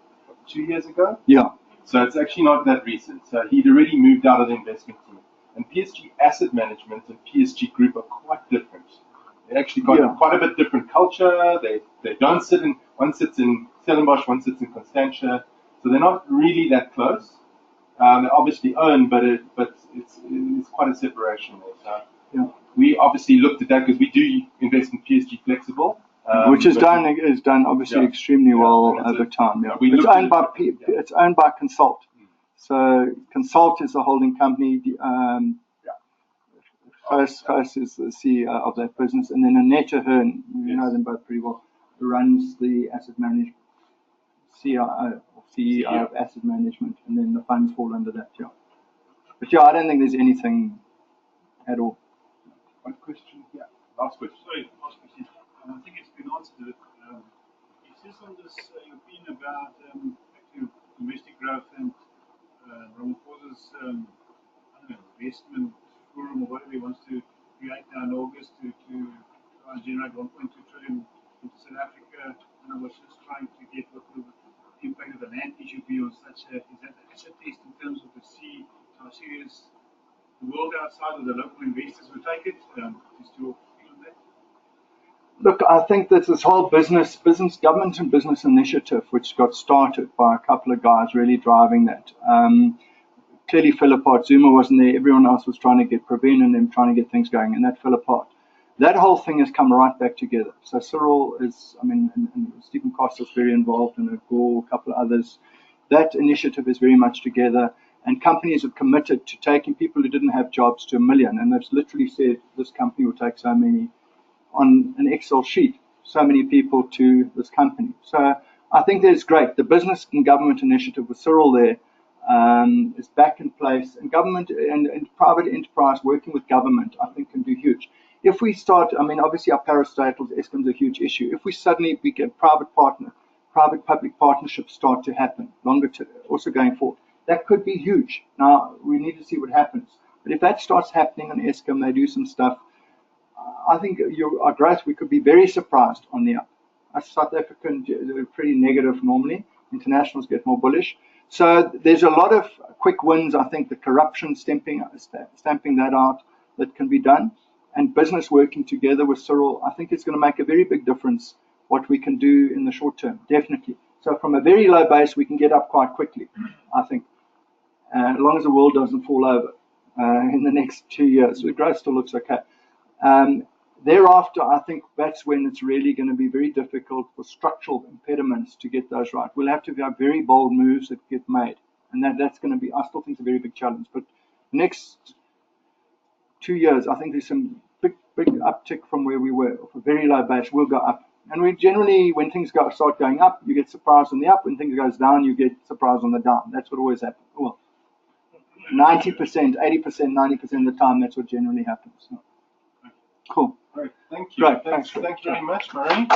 2 years ago. Yeah. So it's actually not that recent. So he'd already moved out of the investment team. And PSG Asset Management and PSG Group are quite different. They actually got quite a bit different culture. They don't sit in, one sits in Stellenbosch, one sits in Constantia. So they're not really that close. They're obviously owned, but it's quite a separation there. So we obviously looked at that because we do invest in PSG Flexible. Which is done obviously extremely well over time. Yeah. It's owned by Consult. So Consult is the holding company. First is the CEO of that business, and then Annette Hearn, you know them both pretty well, who runs the asset management, CIO or CEO of asset management, and then the funds fall under that. Yeah. But I don't think there's anything at all. One question. Yeah. Last question. Sorry, last question. I think it's been answered. Is this on this your opinion about actually domestic growth and Ramaphosa's investment forum or whatever he wants to create now in August to try and generate 1.2 trillion into South Africa? And I was just trying to get what the impact of the land issue be on such a, is that an asset test in terms of how serious the world outside of the local investors will take it? Is your feel on that? Look, I think that this whole government and business initiative, which got started by a couple of guys really driving that. Clearly fell apart. Zuma wasn't there. Everyone else was trying to get Praveen and them trying to get things going, and that fell apart. That whole thing has come right back together. So Cyril is, and Stephen Costa's very involved, and Gore, a couple of others. That initiative is very much together, and companies have committed to taking people who didn't have jobs to 1 million, and they've literally said this company will take so many on an Excel sheet, so many people to this company. So I think that's great. The business and government initiative with Cyril there is back in place, and government and private enterprise working with government, I think, can do huge. If we start, obviously our parastatals, Eskom's a huge issue. If we suddenly get private-public partnerships start to happen, longer term, also going forward, that could be huge. Now, we need to see what happens. But if that starts happening on Eskom, they do some stuff, I think our growth, we could be very surprised on the up. Us South Africans are pretty negative normally. Internationals get more bullish. So there's a lot of quick wins. I think the corruption stamping that out that can be done, and business working together with Cyril, I think it's going to make a very big difference what we can do in the short term, definitely. So from a very low base, we can get up quite quickly, I think, as long as the world doesn't fall over in the next 2 years. The growth still looks okay. Thereafter, I think that's when it's really going to be very difficult for structural impediments to get those right. We'll have to have very bold moves that get made, and that's going to be, I still think, it's a very big challenge. But next 2 years, I think there's some big uptick from where we were. Off a very low base, we'll go up. And we generally, when things start going up, you get surprised on the up. When things goes down, you get surprised on the down. That's what always happens. Well, 90%, 80%, 90% of the time, that's what generally happens. So, cool. Great. Thank you. Right. Thank you very much, Murray.